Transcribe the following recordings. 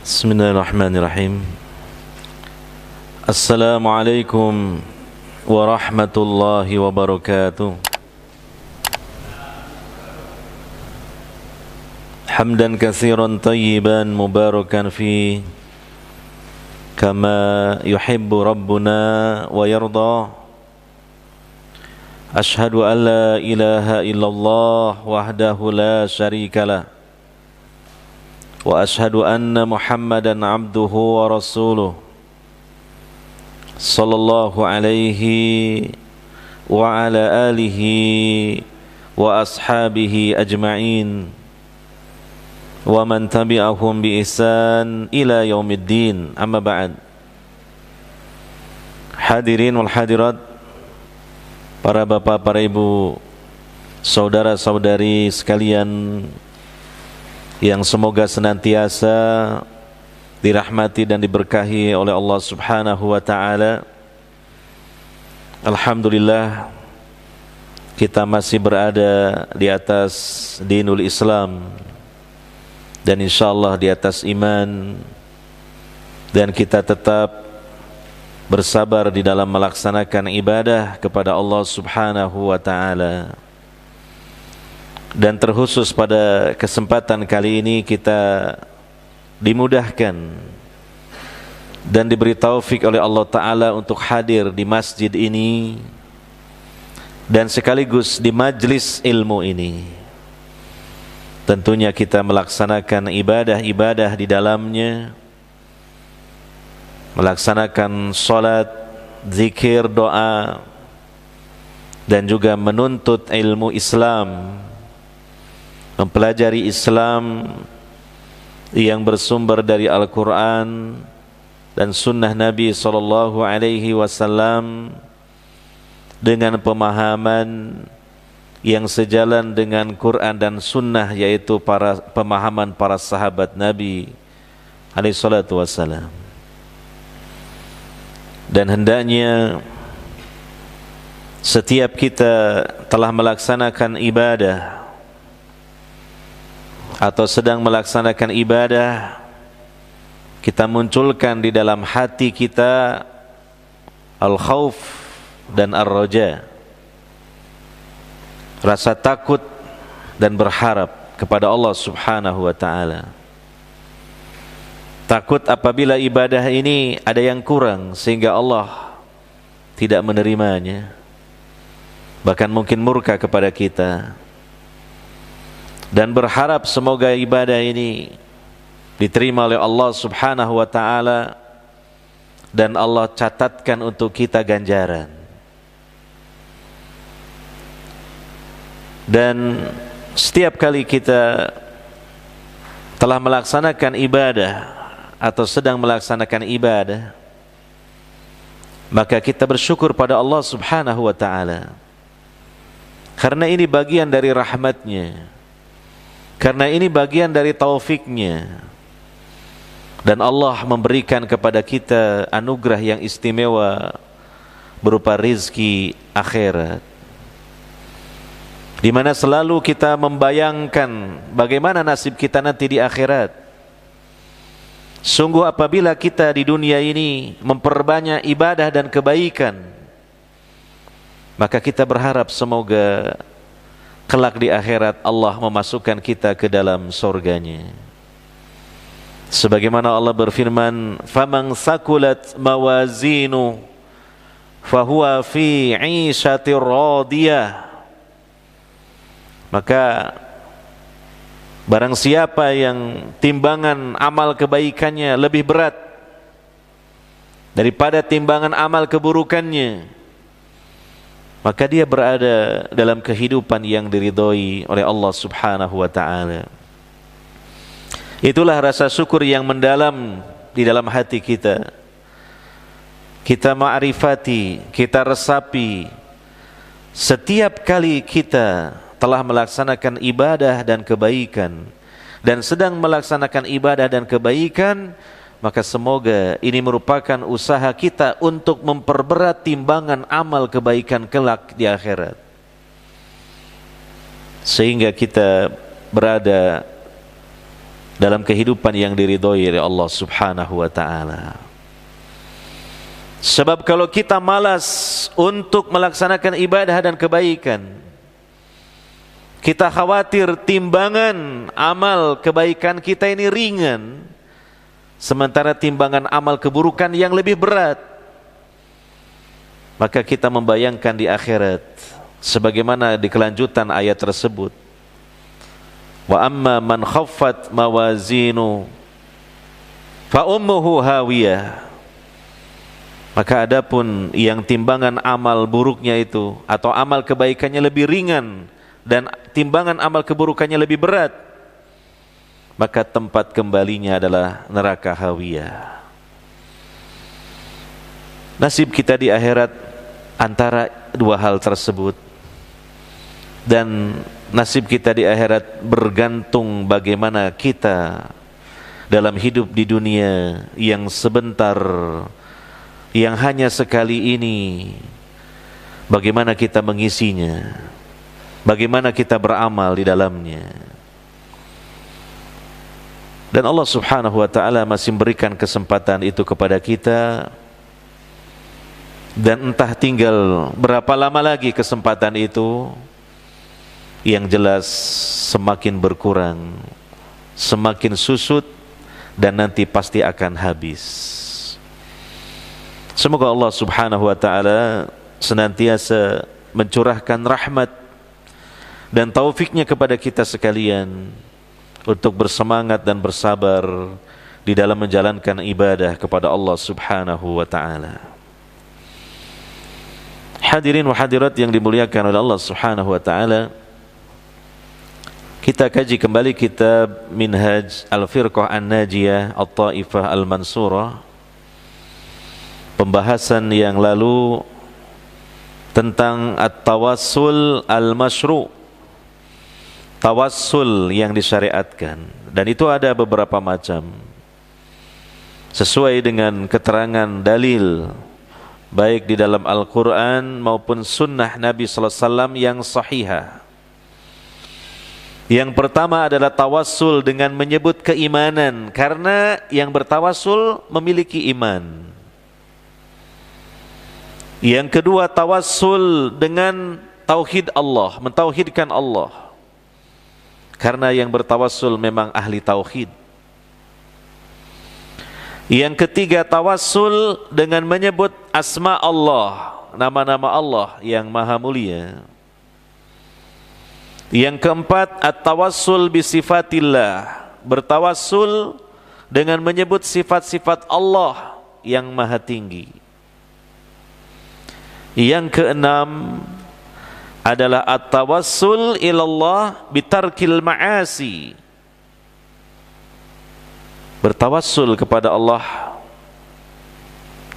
Bismillahirrahmanirrahim. Assalamualaikum warahmatullahi wabarakatuh. Hamdan katsiran tayyiban mubarakan fi kama yuhibbu rabbuna wa yarda. Ashhadu an la ilaha illallah wahdahu la syarikalah wa ashhadu anna Muhammadan abduhu wa rasuluh sallallahu alaihi wa ala alihi wa ashabihi ajma'in wa man tabi'ahum bi ihsan ila yaumiddin, amma ba'd. Hadirin wal hadirat, para bapak, para ibu, saudara-saudari sekalian yang semoga senantiasa dirahmati dan diberkahi oleh Allah Subhanahu wa taala. Alhamdulillah, kita masih berada di atas dinul Islam dan insyaallah di atas iman, dan kita tetap bersabar di dalam melaksanakan ibadah kepada Allah Subhanahu wa taala. Dan terkhusus pada kesempatan kali ini kita dimudahkan dan diberi taufik oleh Allah Ta'ala untuk hadir di masjid ini dan sekaligus di majlis ilmu ini. Tentunya kita melaksanakan ibadah-ibadah di dalamnya, melaksanakan salat, zikir, doa, dan juga menuntut ilmu Islam, mempelajari Islam yang bersumber dari Al-Quran dan Sunnah Nabi SAW dengan pemahaman yang sejalan dengan Quran dan Sunnah, yaitu pemahaman para sahabat Nabi SAW. Dan hendaknya setiap kita telah melaksanakan ibadah atau sedang melaksanakan ibadah, kita munculkan di dalam hati kita al-khauf dan ar-raja, rasa takut dan berharap kepada Allah Subhanahu wa ta'ala. Takut apabila ibadah ini ada yang kurang sehingga Allah tidak menerimanya, bahkan mungkin murka kepada kita. Dan berharap semoga ibadah ini diterima oleh Allah Subhanahu wa ta'ala dan Allah catatkan untuk kita ganjaran. Dan setiap kali kita telah melaksanakan ibadah atau sedang melaksanakan ibadah, maka kita bersyukur pada Allah Subhanahu wa ta'ala, karena ini bagian dari rahmatnya, karena ini bagian dari taufiknya, dan Allah memberikan kepada kita anugerah yang istimewa berupa rizki akhirat, di mana selalu kita membayangkan bagaimana nasib kita nanti di akhirat. Sungguh apabila kita di dunia ini memperbanyak ibadah dan kebaikan, maka kita berharap semoga kelak di akhirat Allah memasukkan kita ke dalam surganya. Sebagaimana Allah berfirman, "Faman sakulat mawazinu fahuwa fi 'ishatir radiyah." Maka barang siapa yang timbangan amal kebaikannya lebih berat daripada timbangan amal keburukannya, maka dia berada dalam kehidupan yang diridhoi oleh Allah Subhanahu wa ta'ala. Itulah rasa syukur yang mendalam di dalam hati kita. Kita ma'rifati, kita resapi setiap kali kita telah melaksanakan ibadah dan kebaikan dan sedang melaksanakan ibadah dan kebaikan, maka semoga ini merupakan usaha kita untuk memperberat timbangan amal kebaikan kelak di akhirat, sehingga kita berada dalam kehidupan yang diridhoi oleh Allah Subhanahu wa taala. Sebab kalau kita malas untuk melaksanakan ibadah dan kebaikan, kita khawatir timbangan amal kebaikan kita ini ringan, sementara timbangan amal keburukan yang lebih berat. Maka kita membayangkan di akhirat, sebagaimana di kelanjutan ayat tersebut, wa amma man khaffat mawazinu fa ummuhu hawiyah. Maka adapun yang timbangan amal buruknya itu atau amal kebaikannya lebih ringan dan timbangan amal keburukannya lebih berat, maka tempat kembalinya adalah neraka hawiyah. Nasib kita di akhirat antara dua hal tersebut, dan nasib kita di akhirat bergantung bagaimana kita dalam hidup di dunia yang sebentar, yang hanya sekali ini, bagaimana kita mengisinya, bagaimana kita beramal di dalamnya. Dan Allah Subhanahu wa taala masih memberikan kesempatan itu kepada kita, dan entah tinggal berapa lama lagi kesempatan itu. Yang jelas semakin berkurang, semakin susut, dan nanti pasti akan habis. Semoga Allah Subhanahu wa taala senantiasa mencurahkan rahmat dan taufiknya kepada kita sekalian untuk bersemangat dan bersabar di dalam menjalankan ibadah kepada Allah Subhanahu wa taala. Hadirin wa hadirat yang dimuliakan oleh Allah Subhanahu wa taala, kita kaji kembali kitab Minhaj Al-Firqah An-Najiyah At-Taifah Al-Mansurah. Pembahasan yang lalu tentang at-tawassul al-masyru', tawassul yang disyariatkan, dan itu ada beberapa macam sesuai dengan keterangan dalil baik di dalam Al-Quran maupun sunnah Nabi sallallahu alaihi wasallam yang sahihah. Yang pertama adalah tawassul dengan menyebut keimanan, karena yang bertawassul memiliki iman. Yang kedua, tawassul dengan tauhid Allah, mentauhidkan Allah, karena yang bertawassul memang ahli tauhid. Yang ketiga, tawassul dengan menyebut asma Allah, nama-nama Allah yang maha mulia. Yang keempat, at-tawassul bisifatillah, bertawassul dengan menyebut sifat-sifat Allah yang maha tinggi. Yang keenam adalah at-tawassul ilallah bitarkil ma'asi, bertawassul kepada Allah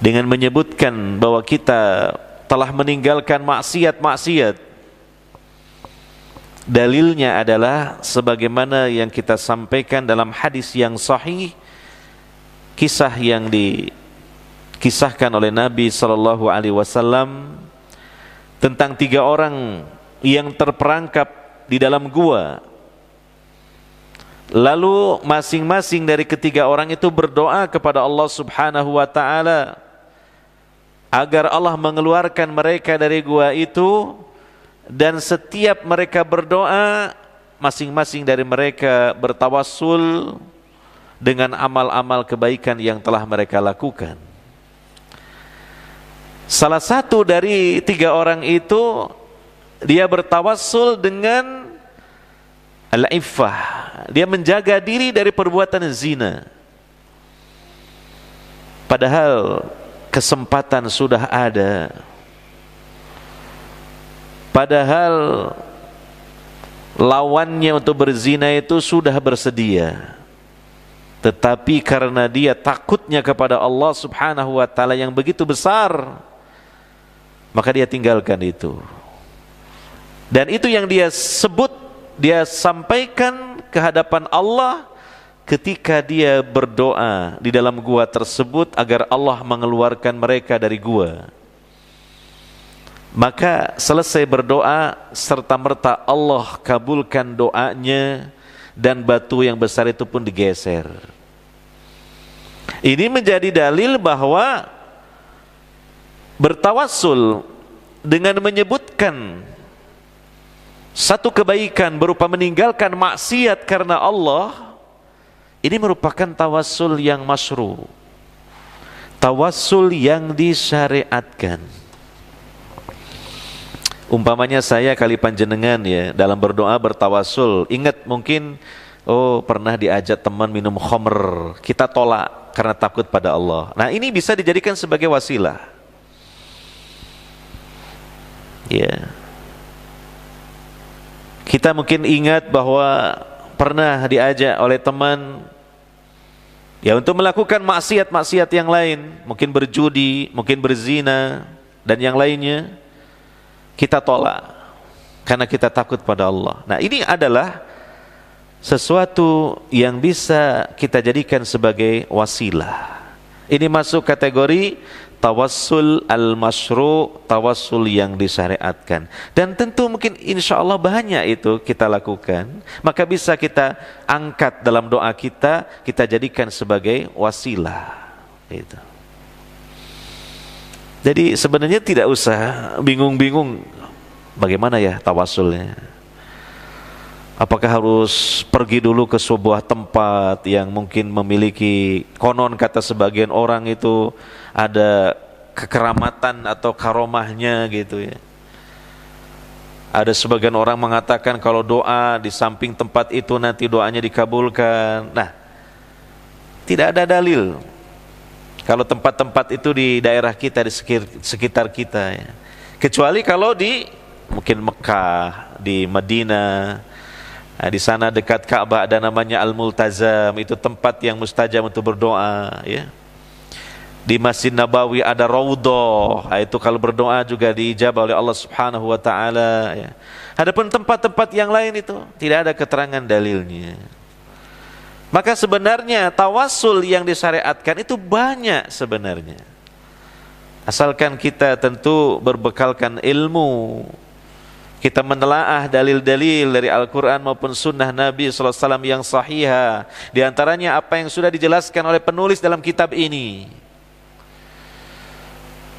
dengan menyebutkan bahwa kita telah meninggalkan maksiat-maksiat. Dalilnya adalah sebagaimana yang kita sampaikan dalam hadis yang sahih, kisah yang kisahkan oleh Nabi sallallahu alaihi wasallam tentang 3 orang yang terperangkap di dalam gua. Lalu masing-masing dari ketiga orang itu berdoa kepada Allah Subhanahu wa taala agar Allah mengeluarkan mereka dari gua itu, dan setiap mereka berdoa, masing-masing dari mereka bertawassul dengan amal-amal kebaikan yang telah mereka lakukan. Salah satu dari 3 orang itu, dia bertawassul dengan al-iffah, dia menjaga diri dari perbuatan zina. Padahal kesempatan sudah ada, padahal lawannya untuk berzina itu sudah bersedia, tetapi karena dia takutnya kepada Allah Subhanahu wa taala yang begitu besar, maka dia tinggalkan itu. Dan itu yang dia sebut, dia sampaikan ke hadapan Allah ketika dia berdoa di dalam gua tersebut agar Allah mengeluarkan mereka dari gua. Maka selesai berdoa, serta-merta Allah kabulkan doanya dan batu yang besar itu pun digeser. Ini menjadi dalil bahwa bertawassul dengan menyebutkan satu kebaikan berupa meninggalkan maksiat karena Allah, ini merupakan tawassul yang masyru', tawassul yang disyariatkan. Umpamanya saya kali panjenengan ya dalam berdoa bertawassul, ingat mungkin pernah diajak teman minum khamr, kita tolak karena takut pada Allah. Nah, ini bisa dijadikan sebagai wasilah. Ya. Kita mungkin ingat bahwa pernah diajak oleh teman ya untuk melakukan maksiat-maksiat yang lain, mungkin berjudi, mungkin berzina dan yang lainnya, kita tolak karena kita takut pada Allah. Nah, ini adalah sesuatu yang bisa kita jadikan sebagai wasilah. Ini masuk kategori tawassul al-masyru', tawassul yang disyariatkan. Dan tentu mungkin insya Allah banyak itu kita lakukan, maka bisa kita angkat dalam doa kita, kita jadikan sebagai wasilah. Itu. Jadi sebenarnya tidak usah bingung-bingung bagaimana ya tawassulnya. Apakah harus pergi dulu ke sebuah tempat yang mungkin memiliki, konon kata sebagian orang itu ada kekeramatan atau karomahnya gitu ya. Ada sebagian orang mengatakan kalau doa di samping tempat itu nanti doanya dikabulkan. Nah, tidak ada dalil kalau tempat-tempat itu di daerah kita, di sekitar kita ya. Kecuali kalau di mungkin Mekah, di Madinah. Nah, di sana dekat Ka'bah ada namanya Al-Multazam, itu tempat yang mustajab untuk berdoa ya. Di Masjid Nabawi ada Raudhah, itu kalau berdoa juga diijabah oleh Allah Subhanahu wa taala ya. Adapun tempat-tempat yang lain itu tidak ada keterangan dalilnya. Maka sebenarnya tawassul yang disyariatkan itu banyak sebenarnya. Asalkan kita tentu berbekalkan ilmu, kita menelaah dalil-dalil dari Al-Quran maupun sunnah Nabi SAW yang sahihah. Di antaranya apa yang sudah dijelaskan oleh penulis dalam kitab ini.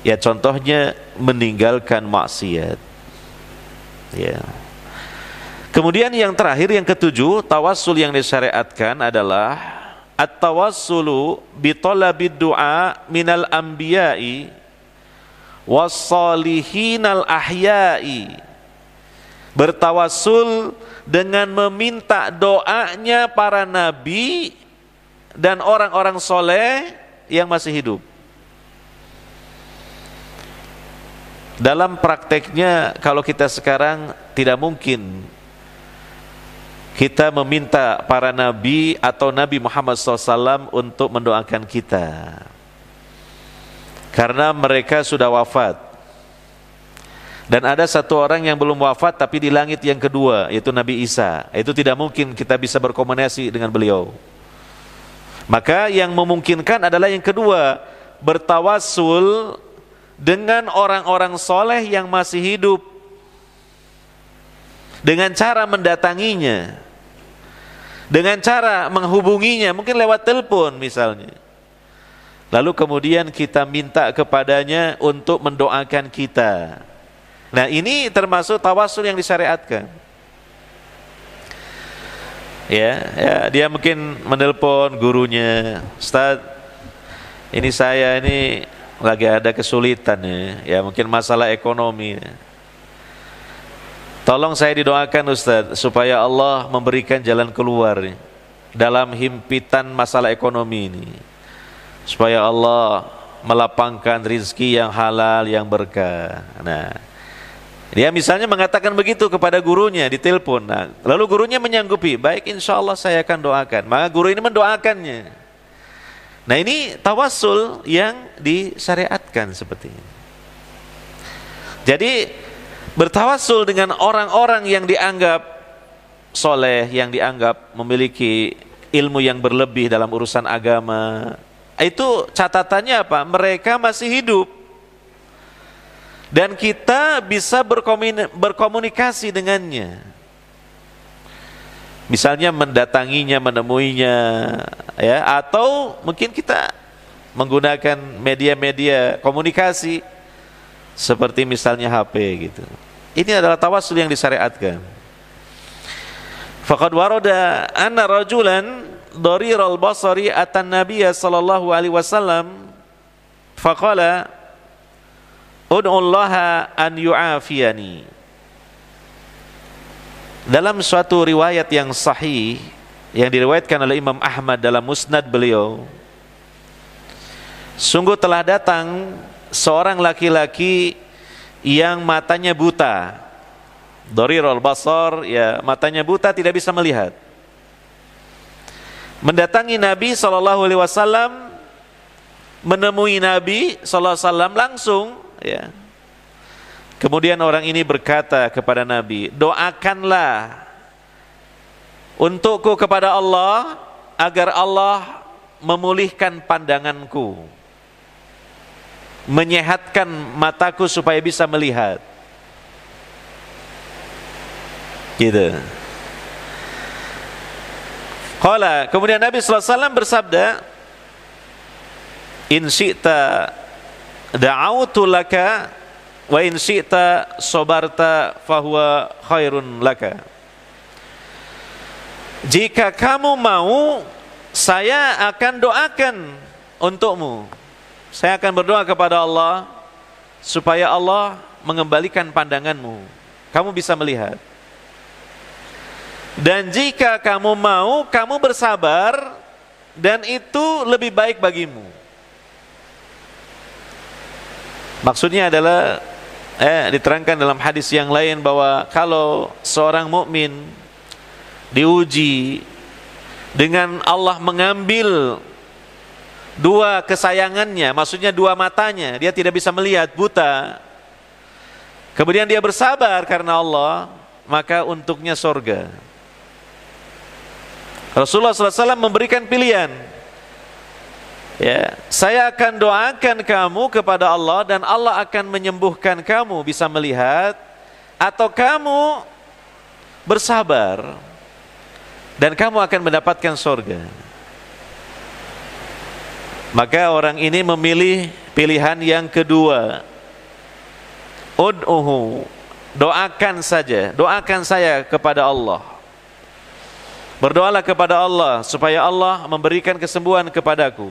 Ya contohnya meninggalkan maksiat. Ya. Kemudian yang terakhir, yang ketujuh, tawassul yang disyariatkan adalah at-tawassulu bi talabid du'a minal anbiya'i was-salihinal ahya'i. Bertawassul dengan meminta doanya para nabi dan orang-orang soleh yang masih hidup. Dalam prakteknya kalau kita sekarang tidak mungkin kita meminta para nabi atau Nabi Muhammad SAW untuk mendoakan kita, karena mereka sudah wafat. Dan ada satu orang yang belum wafat tapi di langit yang kedua, yaitu Nabi Isa. Itu tidak mungkin kita bisa berkomunikasi dengan beliau. Maka yang memungkinkan adalah yang kedua, bertawassul dengan orang-orang soleh yang masih hidup, dengan cara mendatanginya, dengan cara menghubunginya, mungkin lewat telepon misalnya. Lalu kemudian kita minta kepadanya untuk mendoakan kita. Nah, ini termasuk tawassul yang disyariatkan. Ya, dia mungkin menelpon gurunya, Ustaz, ini saya ini lagi ada kesulitan ya, mungkin masalah ekonomi. Tolong saya didoakan Ustaz supaya Allah memberikan jalan keluar dalam himpitan masalah ekonomi ini. Supaya Allah melapangkan rizki yang halal, yang berkah. Nah, dia misalnya mengatakan begitu kepada gurunya di telepon. Nah, lalu gurunya menyanggupi, baik insya Allah saya akan doakan. Maka guru ini mendoakannya. Nah, ini tawassul yang disyariatkan seperti ini. Jadi bertawassul dengan orang-orang yang dianggap soleh, yang dianggap memiliki ilmu yang berlebih dalam urusan agama, itu catatannya apa? Mereka masih hidup. Dan kita bisa berkomunikasi dengannya. Misalnya mendatanginya, menemuinya, ya, atau mungkin kita menggunakan media-media komunikasi seperti misalnya HP gitu. Ini adalah tawassul yang disyariatkan. Faqad warada anna rajulan dariral basari atan nabiyya sallallahu alaihi wasallam faqala ud'ullaha an yu'afiyani. Dalam suatu riwayat yang sahih yang diriwayatkan oleh Imam Ahmad dalam musnad beliau, sungguh telah datang seorang laki-laki yang matanya buta. Dharirul basar, ya, matanya buta, tidak bisa melihat. Mendatangi Nabi SAW, menemui Nabi SAW langsung, ya. Kemudian orang ini berkata kepada Nabi, doakanlah untukku kepada Allah agar Allah memulihkan pandanganku, menyehatkan mataku supaya bisa melihat. Gitu. Qala, kemudian Nabi SAW bersabda, in syi'ta da'autu laka wa in syi'ta sabarta fahuwa khairun laka. Jika kamu mau, saya akan doakan untukmu. Saya akan berdoa kepada Allah supaya Allah mengembalikan pandanganmu, kamu bisa melihat. Dan jika kamu mau, kamu bersabar, dan itu lebih baik bagimu. Maksudnya adalah diterangkan dalam hadis yang lain bahwa kalau seorang mukmin diuji dengan Allah mengambil dua kesayangannya, maksudnya dua matanya, dia tidak bisa melihat, buta, kemudian dia bersabar karena Allah, maka untuknya surga. Rasulullah SAW memberikan pilihan, ya, saya akan doakan kamu kepada Allah dan Allah akan menyembuhkan kamu bisa melihat, atau kamu bersabar dan kamu akan mendapatkan surga. Maka orang ini memilih pilihan yang kedua. Ud'uhu, doakan saja, doakan saya kepada Allah. Berdoalah kepada Allah supaya Allah memberikan kesembuhan kepadaku.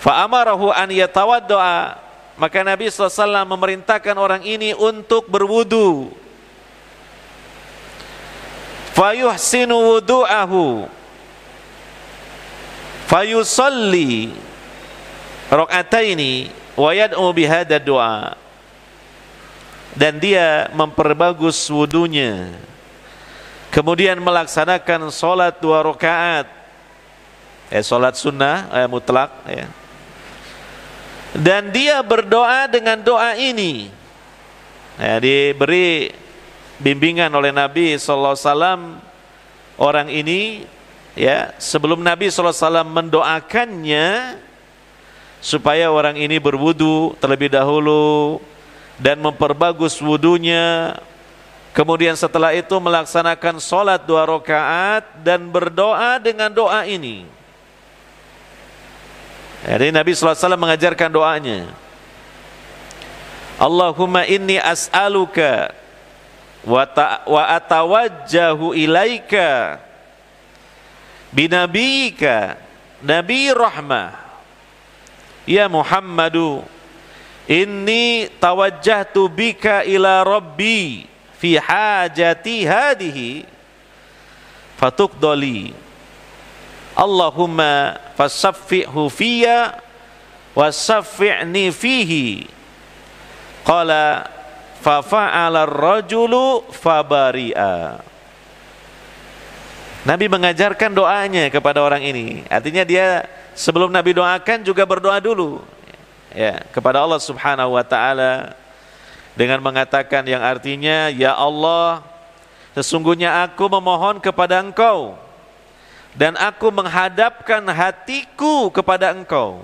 Fa'amarahu an yatawaddo'a, maka Nabi SAW memerintahkan orang ini untuk berwudu. Fayuhsinu wudu'ahu fayusalli raka'ataini wa yad'u bihadha du'a. Dan dia memperbagus wudunya, kemudian melaksanakan sholat 2 rakaat, sholat sunnah mutlak, ya. Dan dia berdoa dengan doa ini, ya, diberi bimbingan oleh Nabi SAW. Orang ini, ya, sebelum Nabi SAW mendoakannya supaya orang ini berwudu terlebih dahulu dan memperbagus wudunya, kemudian setelah itu melaksanakan sholat 2 rakaat dan berdoa dengan doa ini. Jadi Nabi SAW mengajarkan doanya, Allahumma inni as'aluka wa atawajjahu ilaika binabiyika nabi rahmah ya Muhammadu inni tawajjahtu bika ila rabbi fi hajati hadihi fatuqdali Allahumma fasaffi'hu fiyya wasaffi'ni fihi. Qala fafa'ala ar-rajulu fabari'a. Nabi mengajarkan doanya kepada orang ini. Artinya dia sebelum Nabi doakan juga berdoa dulu, ya, kepada Allah Subhanahu wa taala dengan mengatakan yang artinya, ya Allah, sesungguhnya aku memohon kepada Engkau dan aku menghadapkan hatiku kepada Engkau,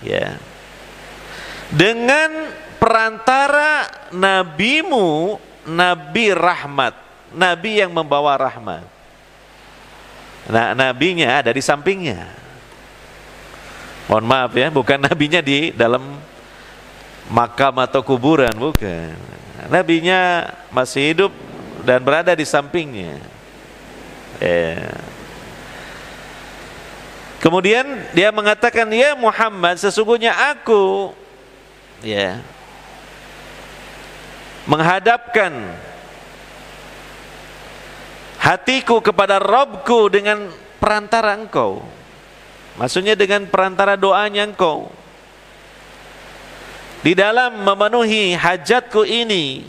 ya, dengan perantara nabimu, Nabi rahmat, nabi yang membawa rahmat. Nah, nabinya ada di sampingnya. Mohon maaf ya, bukan nabinya di dalam makam atau kuburan, bukan. Nabinya masih hidup dan berada di sampingnya. Kemudian dia mengatakan, ya Muhammad, sesungguhnya aku menghadapkan hatiku kepada Rabbku dengan perantara engkau. Maksudnya dengan perantara doanya engkau. Di dalam memenuhi hajatku ini,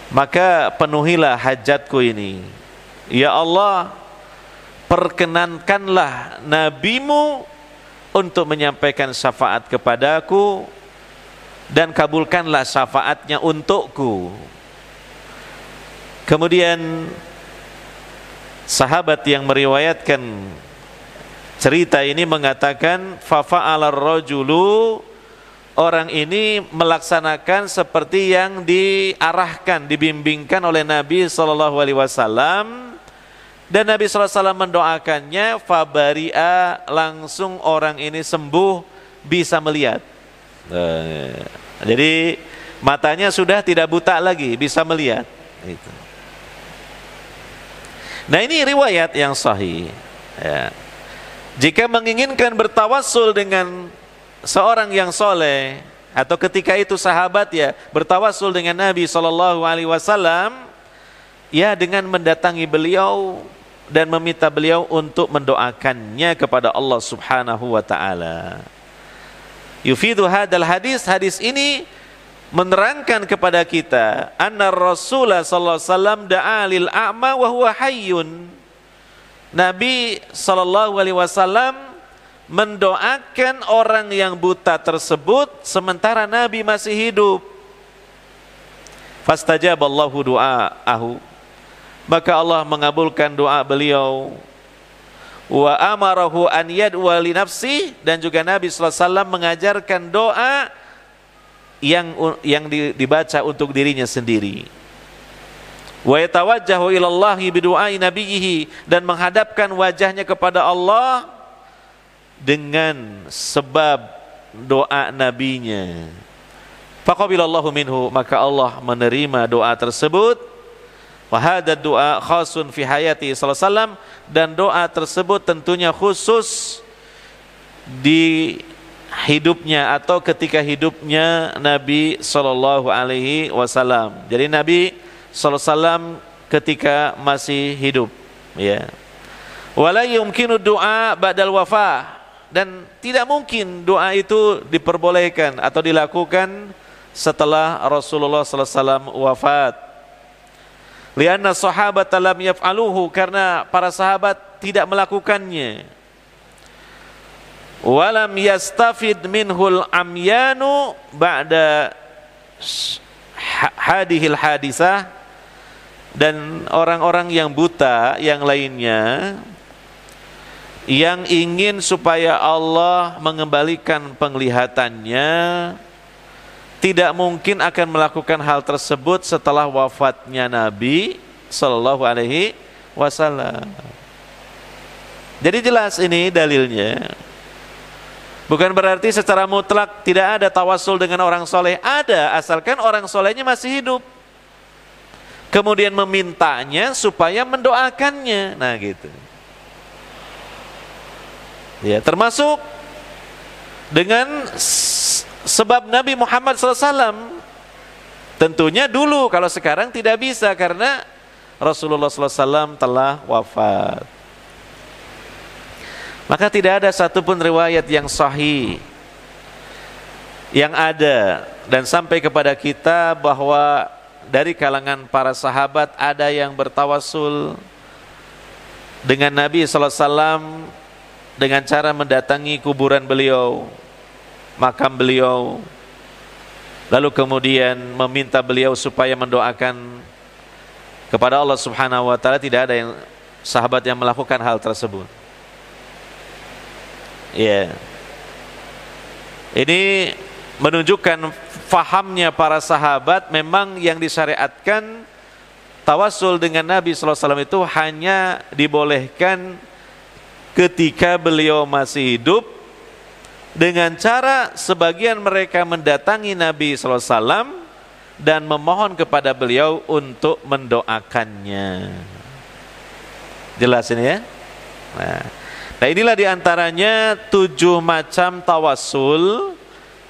maka penuhilah hajatku ini. Ya Allah, perkenankanlah nabimu untuk menyampaikan syafaat kepadaku, dan kabulkanlah syafaatnya untukku. Kemudian sahabat yang meriwayatkan cerita ini mengatakan, fafa'alar rajulu, orang ini melaksanakan seperti yang diarahkan, dibimbingkan oleh Nabi SAW, dan Nabi SAW mendoakannya, fabari'a, langsung orang ini sembuh, bisa melihat. Jadi matanya sudah tidak buta lagi, bisa melihat. Nah, ini riwayat yang sahih. Jika menginginkan bertawassul dengan seorang yang soleh, atau ketika itu sahabat bertawassul dengan Nabi SAW, dengan mendatangi beliau dan meminta beliau untuk mendoakannya kepada Allah Subhanahu wa taala. Yufidu hadal hadis, hadis ini menerangkan kepada kita, anna Rasulullah sallallahu alaihi wasallam da'a lil a'ma wa huwa hayyun. Nabi sallallahu alaihi wasallam mendoakan orang yang buta tersebut sementara Nabi masih hidup. Fastajaballahu du'aahu, maka Allah mengabulkan doa beliau. Wa amarahu an yad'a li nafsi, dan juga Nabi sallallahu alaihi wasallam mengajarkan doa yang dibaca untuk dirinya sendiri. Wa yatawajjahu ilallahi bidu'ai nabiyhi, dan menghadapkan wajahnya kepada Allah dengan sebab doa nabinya. Faqabilallahu minhu, maka Allah menerima doa tersebut. Wa hadha du'a khasun fi hayati sallallahu alaihi wasallam, dan doa tersebut tentunya khusus di hidupnya atau ketika hidupnya Nabi sallallahu alaihi wasallam. Jadi Nabi sallallahu alaihi wasallam ketika masih hidup, Wala yumkinu du'a ba'dal wafah, dan tidak mungkin doa itu diperbolehkan atau dilakukan setelah Rasulullah sallallahu alaihi wasallam wafat. Lianna sahabat lam yaf'aluhu, karena para sahabat tidak melakukannya. Walam yastafid minhul amyanu ba'da hadihil hadisah, dan orang-orang yang buta yang lainnya yang ingin supaya Allah mengembalikan penglihatannya tidak mungkin akan melakukan hal tersebut setelah wafatnya Nabi sallallahu alaihi wasallam. Jadi jelas ini dalilnya. Bukan berarti secara mutlak tidak ada tawassul dengan orang soleh. Ada, asalkan orang solehnya masih hidup. Kemudian memintanya supaya mendoakannya. Nah gitu. Termasuk dengan sebab Nabi Muhammad SAW. Tentunya dulu, kalau sekarang tidak bisa karena Rasulullah SAW telah wafat. Maka tidak ada satupun riwayat yang sahih yang ada dan sampai kepada kita bahwa dari kalangan para sahabat ada yang bertawassul dengan Nabi SAW dengan cara mendatangi kuburan beliau, makam beliau, lalu kemudian meminta beliau supaya mendoakan kepada Allah Subhanahu wa taala. Tidak ada yang sahabat yang melakukan hal tersebut. Ini menunjukkan fahamnya para sahabat, memang yang disyariatkan tawassul dengan Nabi SAW itu hanya dibolehkan ketika beliau masih hidup, dengan cara sebagian mereka mendatangi Nabi SAW dan memohon kepada beliau untuk mendoakannya. Jelas ini ya? Nah inilah diantaranya 7 macam tawassul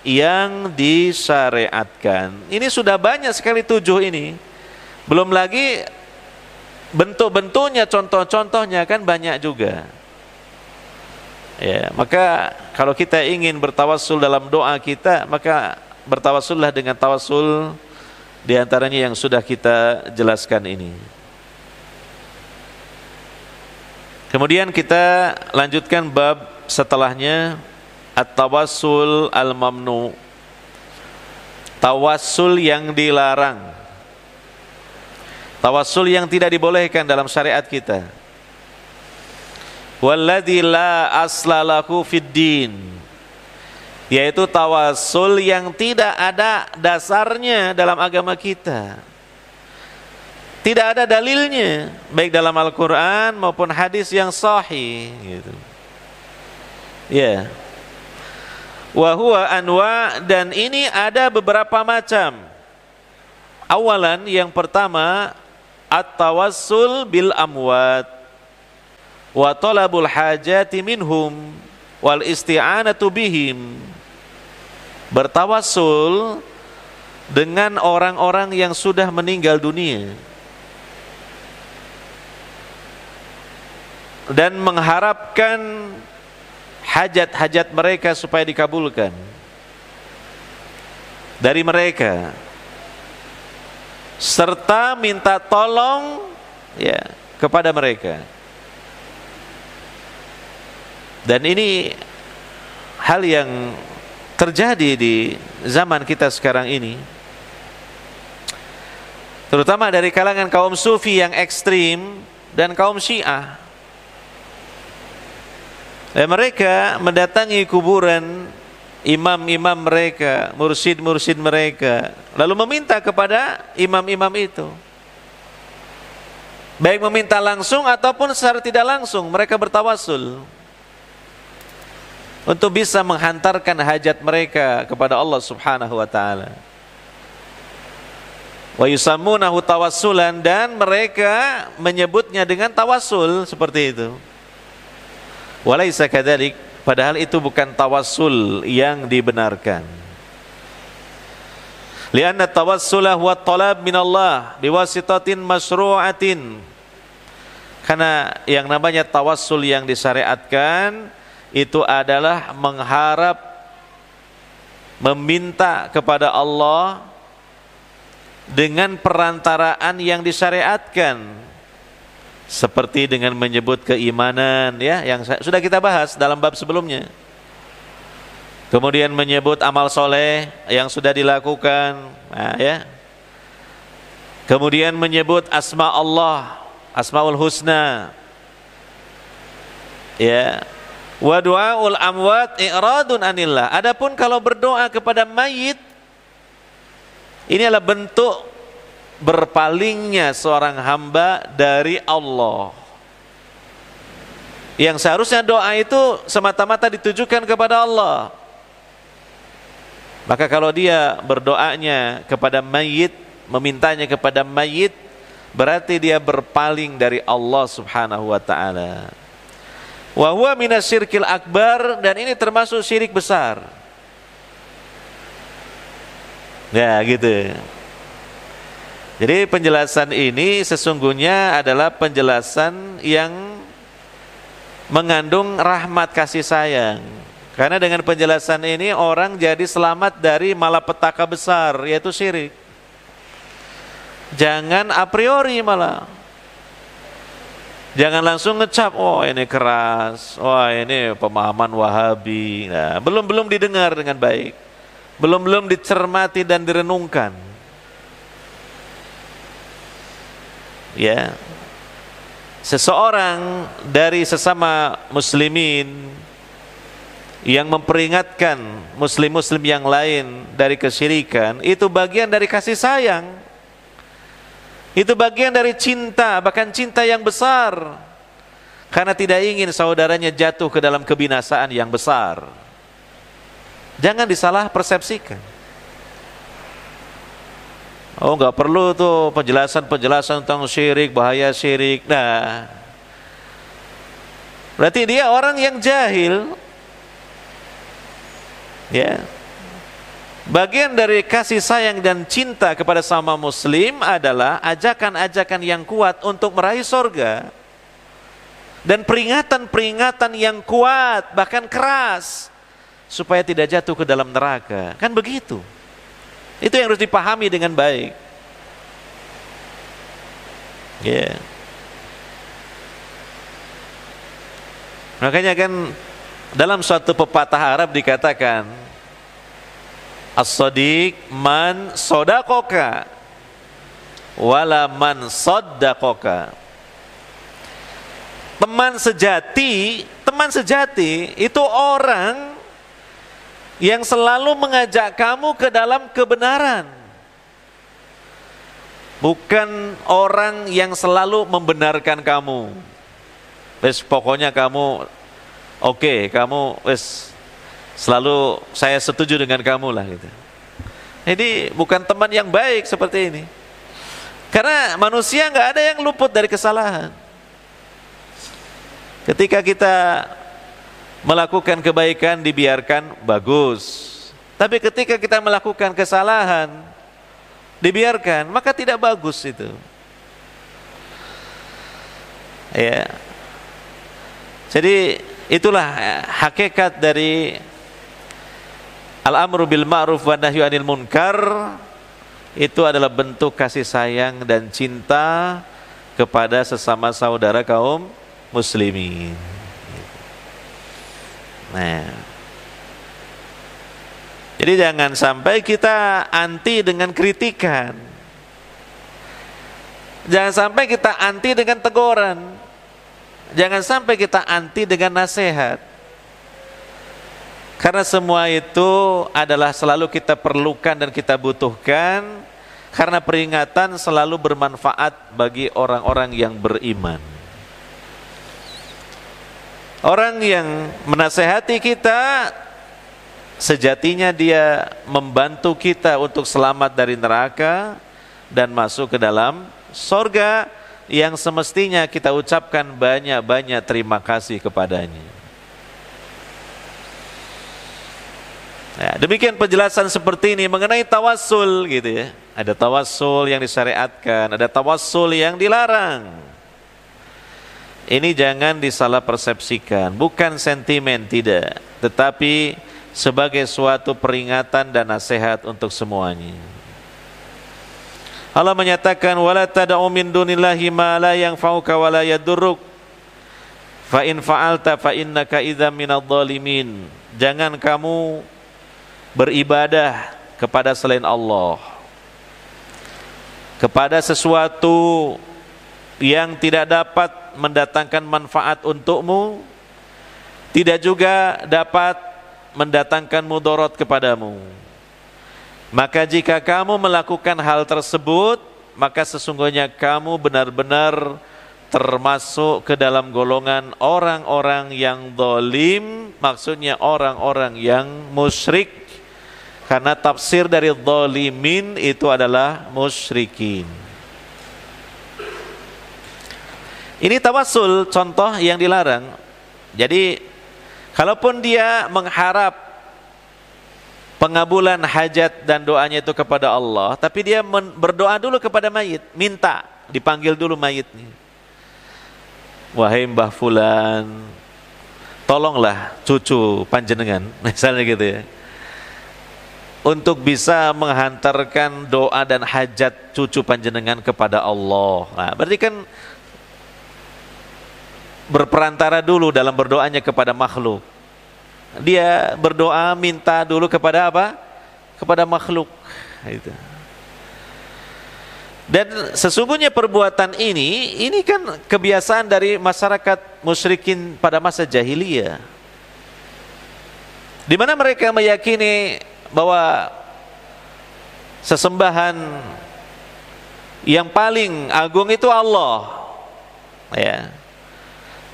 yang disyariatkan. Ini sudah banyak sekali 7 ini. Belum lagi bentuk-bentuknya, contoh-contohnya kan banyak juga. Ya, maka kalau kita ingin bertawassul dalam doa kita, maka bertawassullah dengan tawassul di antaranya yang sudah kita jelaskan ini. Kemudian kita lanjutkan bab setelahnya, at-tawassul al-mamnu. Tawassul yang dilarang. Tawassul yang tidak dibolehkan dalam syariat kita. Walladzi la asla lahu fid din, yaitu tawassul yang tidak ada dasarnya dalam agama kita, tidak ada dalilnya baik dalam Al-Quran maupun hadis yang sahih gitu. Ya, wa huwa anwa, dan ini ada beberapa macam. Awalan, yang pertama, at-tawassul bil amwat wa talabul hajati minhum wal isti'anatu bihim. Bertawassul dengan orang-orang yang sudah meninggal dunia dan mengharapkan hajat-hajat mereka supaya dikabulkan dari mereka, serta minta tolong ya kepada mereka. Dan ini hal yang terjadi di zaman kita sekarang ini, terutama dari kalangan kaum sufi yang ekstrim dan kaum syiah. Mereka mendatangi kuburan imam-imam mereka, mursyid-mursyid mereka, lalu meminta kepada imam-imam itu, baik meminta langsung ataupun secara tidak langsung mereka bertawassul untuk bisa menghantarkan hajat mereka kepada Allah Subhanahu wa taala. Wa yusammunahu tawassulan, dan mereka menyebutnya dengan tawassul seperti itu. Walaisa kadzalik, padahal itu bukan tawassul yang dibenarkan. Lianna tawassula huwa talab minallah biwasitatin masyru'atin. Karena yang namanya tawassul yang disyariatkan itu adalah mengharap, meminta kepada Allah dengan perantaraan yang disyariatkan, seperti dengan menyebut keimanan ya, yang sudah kita bahas dalam bab sebelumnya. Kemudian menyebut amal soleh yang sudah dilakukan, nah, ya. Kemudian menyebut asma Allah, asmaul husna, ya. Wa du'aul amwat i'radun anillah. Adapun kalau berdoa kepada mayit, ini adalah bentuk berpalingnya seorang hamba dari Allah. Yang seharusnya doa itu semata-mata ditujukan kepada Allah. Maka kalau dia berdoanya kepada mayit, memintanya kepada mayit, berarti dia berpaling dari Allah Subhanahu wa taala. Wa huwa minasyirkil akbar, dan ini termasuk syirik besar. Ya gitu. Jadi penjelasan ini sesungguhnya adalah penjelasan yang mengandung rahmat kasih sayang. Karena dengan penjelasan ini orang jadi selamat dari malapetaka besar, yaitu syirik. Jangan a priori malah. Jangan langsung ngecap, oh ini keras, wah ini pemahaman Wahabi. Nah, belum didengar dengan baik, belum dicermati dan direnungkan. Ya, seseorang dari sesama muslimin yang memperingatkan muslim-muslim yang lain dari kesyirikan, itu bagian dari kasih sayang. Itu bagian dari cinta, bahkan cinta yang besar. Karena tidak ingin saudaranya jatuh ke dalam kebinasaan yang besar. Jangan disalah persepsikan. Oh, nggak perlu tuh penjelasan tentang syirik, bahaya syirik. Nah, berarti dia orang yang jahil. Ya. Bagian dari kasih sayang dan cinta kepada sama muslim adalah ajakan-ajakan yang kuat untuk meraih surga. Dan peringatan-peringatan yang kuat, bahkan keras, supaya tidak jatuh ke dalam neraka. Kan begitu. Itu yang harus dipahami dengan baik. Ya. Makanya kan dalam suatu pepatah Arab dikatakan, as-sadiq man sodakoka wala man soddakoka. Teman sejati itu orang yang selalu mengajak kamu ke dalam kebenaran, bukan orang yang selalu membenarkan kamu. Wes pokoknya kamu oke, kamu wes selalu saya setuju dengan kamu lah gitu. Jadi bukan teman yang baik seperti ini. Karena manusia nggak ada yang luput dari kesalahan. Ketika kita melakukan kebaikan dibiarkan, bagus. Tapi ketika kita melakukan kesalahan dibiarkan, maka tidak bagus itu. Ya. Jadi itulah hakikat dari al-amru bil ma'ruf wa nahyu 'anil munkar. Itu adalah bentuk kasih sayang dan cinta kepada sesama saudara kaum muslimin. Nah, jadi jangan sampai kita anti dengan kritikan, jangan sampai kita anti dengan teguran, jangan sampai kita anti dengan nasihat. Karena semua itu adalah selalu kita perlukan dan kita butuhkan, karena peringatan selalu bermanfaat bagi orang-orang yang beriman. Orang yang menasehati kita sejatinya dia membantu kita untuk selamat dari neraka dan masuk ke dalam surga yang semestinya kita ucapkan banyak-banyak terima kasih kepadanya. Ya, demikian penjelasan seperti ini mengenai tawassul gitu ya. Ada tawassul yang disyariatkan, ada tawassul yang dilarang. Ini jangan disalah persepsikan, bukan sentimen, tidak, tetapi sebagai suatu peringatan dan nasihat untuk semuanya. Allah menyatakan, wala tad'u min dunillahi ma la yanfa'uka wa la yadurruk fa in fa'alta fa innaka idzam minadh dhalimin. Jangan kamu beribadah kepada selain Allah, kepada sesuatu yang tidak dapat mendatangkan manfaat untukmu, tidak juga dapat mendatangkan mudarat kepadamu. Maka jika kamu melakukan hal tersebut, maka sesungguhnya kamu benar-benar termasuk ke dalam golongan orang-orang yang zalim, maksudnya orang-orang yang musyrik. Karena tafsir dari zalimin itu adalah musyrikin. Ini tawassul contoh yang dilarang. Jadi kalaupun dia mengharap pengabulan hajat dan doanya itu kepada Allah, tapi dia berdoa dulu kepada mayit, minta dipanggil dulu mayitnya. Wahai Mbah Fulan, tolonglah cucu panjenengan, misalnya gitu ya, untuk bisa menghantarkan doa dan hajat cucu panjenengan kepada Allah. Nah, berarti kan berperantara dulu dalam berdoanya kepada makhluk. Dia berdoa minta dulu kepada apa? Kepada makhluk. Itu. Dan sesungguhnya perbuatan ini kan kebiasaan dari masyarakat musyrikin pada masa jahiliyah, di mana mereka meyakini bahwa sesembahan Yang paling agung itu Allah. Ya.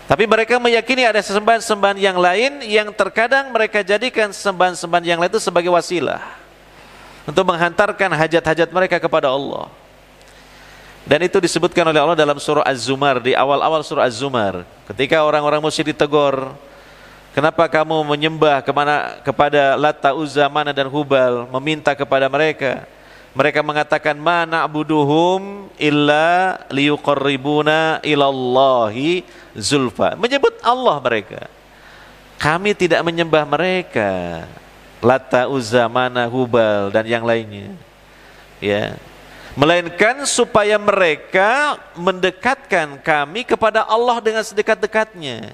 Tapi mereka meyakini ada sesembahan-sembahan yang lain yang terkadang mereka jadikan sesembahan-sembahan yang lain itu sebagai wasilah untuk menghantarkan hajat-hajat mereka kepada Allah. Dan itu disebutkan oleh Allah dalam surah Az-Zumar, di awal-awal surah Az-Zumar. Ketika orang-orang musyrik ditegur, kenapa kamu menyembah kepada Lata, Uzza, Mana dan Hubal, meminta kepada mereka? Mereka mengatakan, ma na'buduhum illa liyuqarribuna ilallahi zulfa. Menyebut Allah mereka. Kami tidak menyembah mereka. Lata, Uzza, Mana, Hubal dan yang lainnya. Ya. Melainkan supaya mereka mendekatkan kami kepada Allah dengan sedekat-dekatnya.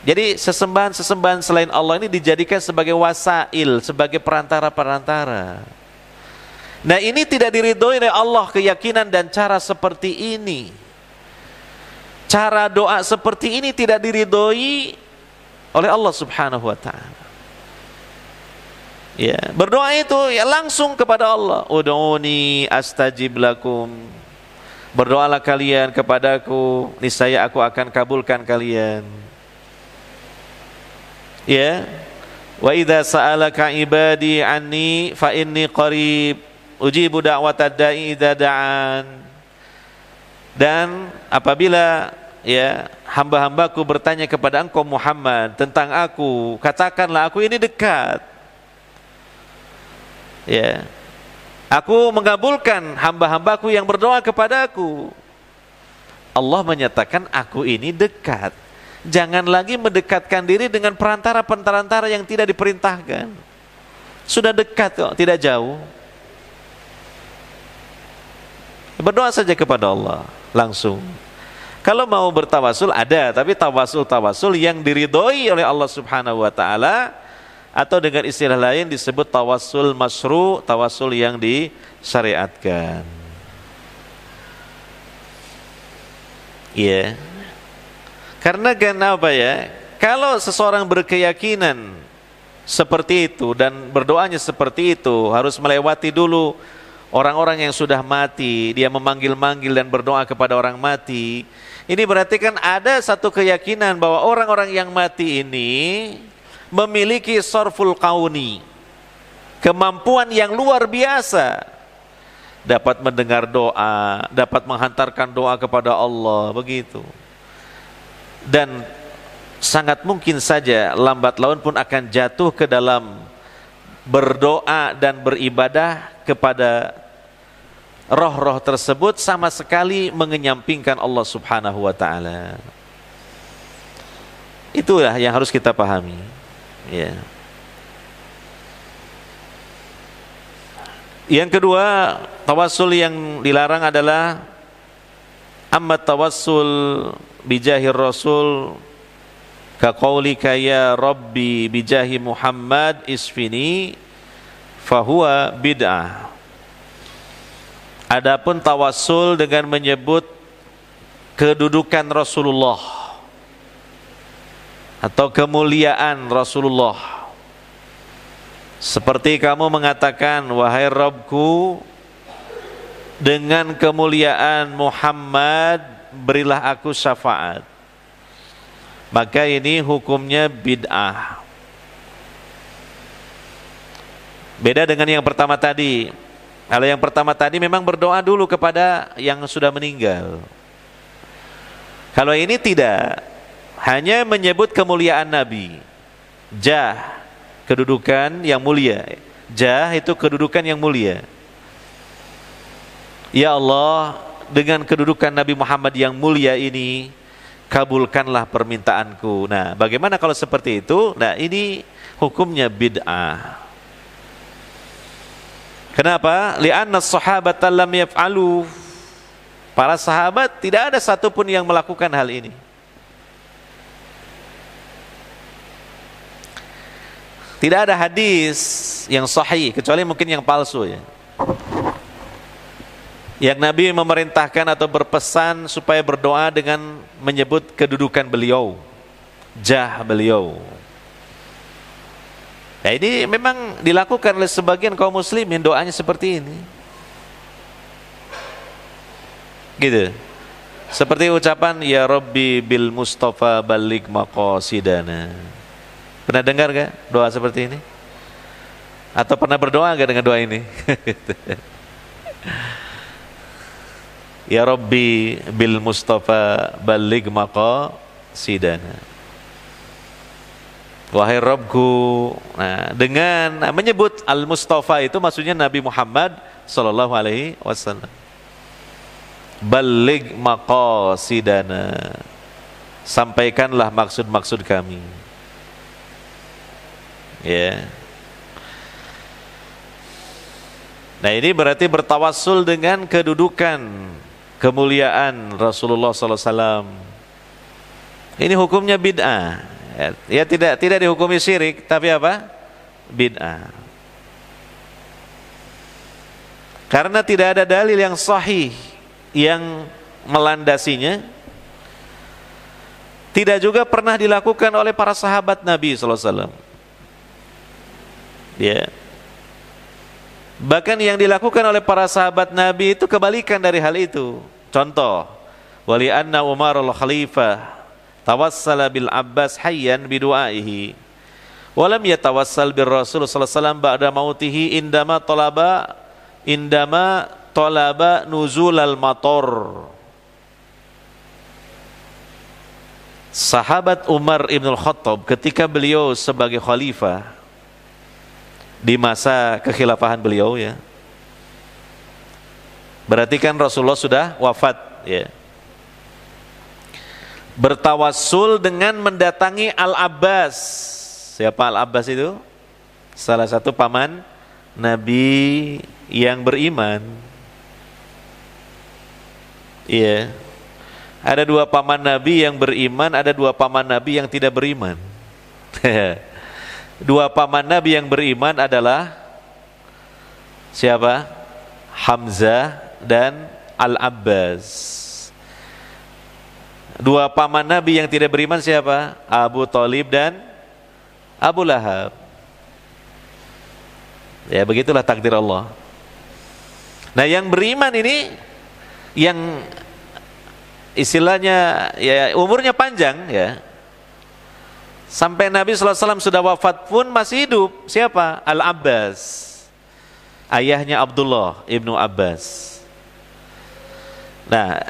Jadi sesembahan-sesembahan selain Allah ini dijadikan sebagai wasail, sebagai perantara-perantara. Nah, ini tidak diridhoi oleh Allah, keyakinan dan cara seperti ini. Cara doa seperti ini tidak diridhoi oleh Allah Subhanahu wa taala. Ya, berdoa itu ya langsung kepada Allah. Ud'uni astajib lakum. Berdoalah kalian kepadaku, niscaya aku akan kabulkan kalian. Ya. Wa idza sa'alaka ibadi anni fa inni qarib ujibu da'watad da'i idza da'an. Dan apabila ya hamba-hambaku bertanya kepada engkau Muhammad tentang aku, katakanlah aku ini dekat. Ya. Aku mengabulkan hamba-hambaku yang berdoa kepadaku. Allah menyatakan aku ini dekat. Jangan lagi mendekatkan diri dengan perantara-perantara yang tidak diperintahkan. Sudah dekat kok, tidak jauh. Berdoa saja kepada Allah langsung. Kalau mau bertawasul ada, tapi tawasul yang diridhoi oleh Allah Subhanahu wa taala, atau dengan istilah lain disebut tawasul masyru', tawasul yang disyariatkan. Iya. Karena kenapa ya? Kalau seseorang berkeyakinan seperti itu dan berdoanya seperti itu, harus melewati dulu orang-orang yang sudah mati, dia memanggil-manggil dan berdoa kepada orang mati. Ini berarti kan ada satu keyakinan bahwa orang-orang yang mati ini memiliki sorful kauni, kemampuan yang luar biasa, dapat mendengar doa, dapat menghantarkan doa kepada Allah, begitu. Dan sangat mungkin saja lambat laun pun akan jatuh ke dalam berdoa dan beribadah kepada roh-roh tersebut, sama sekali mengenyampingkan Allah Subhanahu wa taala. Itulah yang harus kita pahami. Ya. Yang kedua, tawassul yang dilarang adalah amma tawassul bijahir rasul ka qaulika ya rabbi bijahi Muhammad isfini fahuwa bid'ah. Adapun tawassul dengan menyebut kedudukan Rasulullah atau kemuliaan Rasulullah, seperti kamu mengatakan, wahai Rabbku, dengan kemuliaan Muhammad berilah aku syafaat, maka ini hukumnya bid'ah. Beda dengan yang pertama tadi. Kalau yang pertama tadi memang berdoa dulu kepada yang sudah meninggal. Kalau ini tidak, hanya menyebut kemuliaan Nabi. Jah, kedudukan yang mulia. Jah itu kedudukan yang mulia. Ya Allah, dengan kedudukan Nabi Muhammad yang mulia ini, kabulkanlah permintaanku. Nah, bagaimana kalau seperti itu? Nah, ini hukumnya bid'ah. Kenapa? Li'anna as-sahabata lam yaf'alu. Para sahabat tidak ada satupun yang melakukan hal ini. Tidak ada hadis yang sahih, kecuali mungkin yang palsu ya, yang Nabi memerintahkan atau berpesan supaya berdoa dengan menyebut kedudukan beliau, jah beliau. Ya, ini memang dilakukan oleh sebagian kaum muslimin, doanya seperti ini. Gitu. Seperti ucapan ya Rabbi bil Mustafa balik maqasidana. Pernah dengar gak doa seperti ini? Atau pernah berdoa gak dengan doa ini? Ya Rabbi bil Mustafa balik maqasidana. Wahai Rabbku. Nah, dengan menyebut Al-Mustafa itu maksudnya Nabi Muhammad sallallahu alaihi wasallam. Balik maqasidana. Sampaikanlah maksud-maksud kami. Ya. Nah, ini berarti bertawassul dengan kedudukan kemuliaan Rasulullah sallallahu alaihi wasallam. Ini hukumnya bid'ah. Ya tidak dihukumi syirik, tapi apa? Bid'ah. Karena tidak ada dalil yang sahih yang melandasinya. Tidak juga pernah dilakukan oleh para sahabat Nabi sallallahu alaihi wasallam. Ya. Bahkan yang dilakukan oleh para sahabat Nabi itu kebalikan dari hal itu. Contoh, wali anna Umar al-Khalifah tawassala bil Abbas hayyan bidu'aihi walam yatawassal bir Rasul sallallahu alaihi wasallam ba'da mautihi indama talaba nuzulal mator. Sahabat Umar ibn al-Khattab ketika beliau sebagai khalifah di masa kekhilafahan beliau, ya, berarti kan Rasulullah sudah wafat, ya, bertawassul dengan mendatangi Al-Abbas. Siapa Al-Abbas itu? Salah satu paman Nabi yang beriman. Iya. Ada dua paman Nabi yang beriman, ada dua paman Nabi yang tidak beriman. Dua paman Nabi yang beriman adalah siapa? Hamzah dan Al-Abbas. Dua paman Nabi yang tidak beriman siapa? Abu Thalib dan Abu Lahab. Ya, begitulah takdir Allah. Nah, yang beriman ini yang istilahnya ya umurnya panjang, ya. Sampai Nabi sallallahu alaihi wasallam sudah wafat pun masih hidup. Siapa? Al-Abbas. Ayahnya Abdullah ibnu Abbas. Nah,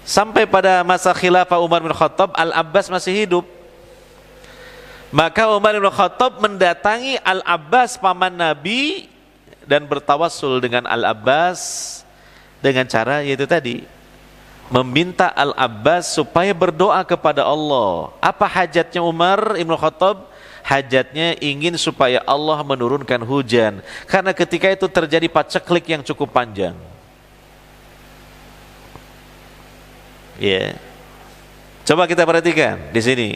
sampai pada masa khilafah Umar bin Khattab, Al-Abbas masih hidup. Maka Umar bin Khattab mendatangi Al-Abbas paman Nabi dan bertawassul dengan Al-Abbas dengan cara yaitu tadi, meminta Al-Abbas supaya berdoa kepada Allah. Apa hajatnya Umar bin Khattab? Hajatnya ingin supaya Allah menurunkan hujan, karena ketika itu terjadi paceklik yang cukup panjang. Ya, coba kita perhatikan di sini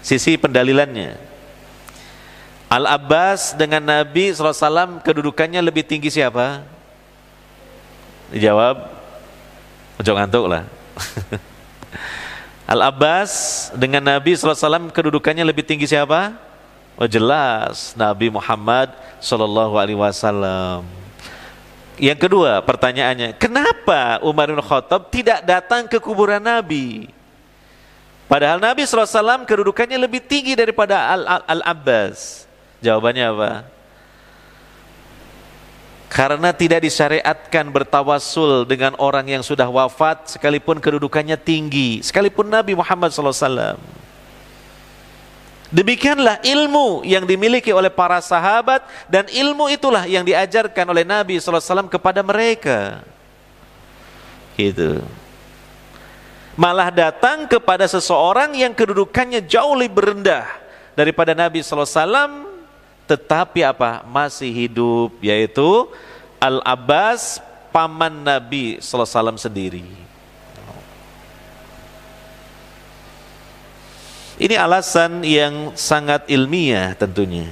sisi pendalilannya. Al-Abbas dengan Nabi SAW kedudukannya lebih tinggi siapa? Dijawab, ojo ngantuk lah. Al-Abbas dengan Nabi SAW kedudukannya lebih tinggi siapa? Oh jelas, Nabi Muhammad SAW. Yang kedua pertanyaannya, kenapa Umar bin Khattab tidak datang ke kuburan Nabi? Padahal Nabi SAW kedudukannya lebih tinggi daripada Al-Abbas. Jawabannya apa? Karena tidak disyariatkan bertawassul dengan orang yang sudah wafat sekalipun kedudukannya tinggi, sekalipun Nabi Muhammad SAW. Demikianlah ilmu yang dimiliki oleh para sahabat, dan ilmu itulah yang diajarkan oleh Nabi SAW kepada mereka. Gitu. Malah datang kepada seseorang yang kedudukannya jauh lebih rendah daripada Nabi SAW, tetapi apa? Masih hidup, yaitu Al-Abbas paman Nabi SAW sendiri. Ini alasan yang sangat ilmiah tentunya.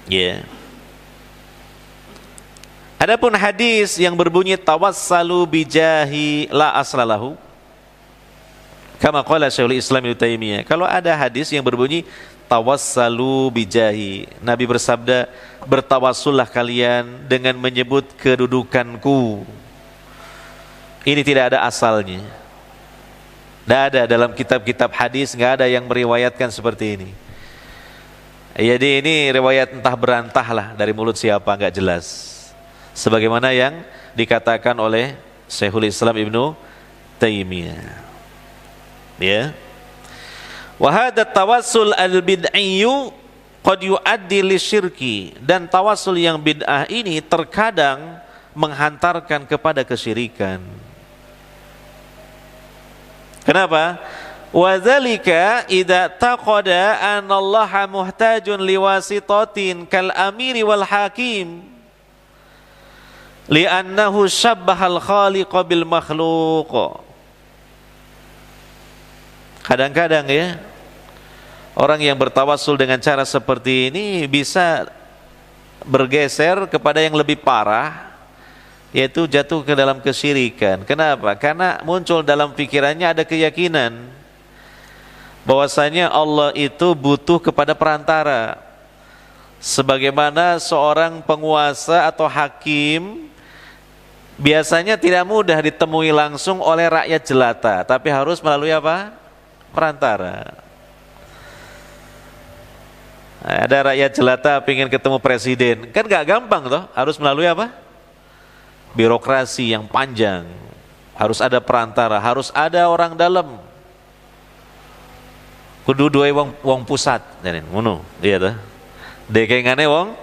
Ya. Adapun hadis yang berbunyi tawassalu bijahi la aslalahu, kama qala Syekhul Islam Ibnu Taimiyah. Kalau ada hadis yang berbunyi tawassalu bijahi. Nabi bersabda, bertawassullah kalian dengan menyebut kedudukanku. Ini tidak ada asalnya. Tidak ada dalam kitab-kitab hadis, nggak ada yang meriwayatkan seperti ini. Jadi ini riwayat entah berantah lah dari mulut siapa, nggak jelas. Sebagaimana yang dikatakan oleh Syekhul Islam Ibnu Taimiyah. Ya. Wa hadha tawassul al-bid'iyyu qad yuaddi lisyirki, dan tawassul yang bid'ah ini terkadang menghantarkan kepada kesyirikan. Kenapa? Wa dzalika idza taqada anna Allah muhtajun liwasitatin kal amiri wal hakim li'annahu syabbahal khaliqa bil makhluq. Kadang-kadang ya, orang yang bertawassul dengan cara seperti ini bisa bergeser kepada yang lebih parah, yaitu jatuh ke dalam kesyirikan. Kenapa? Karena muncul dalam pikirannya ada keyakinan bahwasanya Allah itu butuh kepada perantara. Sebagaimana seorang penguasa atau hakim biasanya tidak mudah ditemui langsung oleh rakyat jelata, tapi harus melalui apa? Perantara. Ada rakyat jelata pengen ketemu presiden, kan gak gampang toh, harus melalui apa? Birokrasi yang panjang, harus ada perantara, harus ada orang dalam. Kudu dua wong pusat, jadi ngono, iya toh. Dekengane wong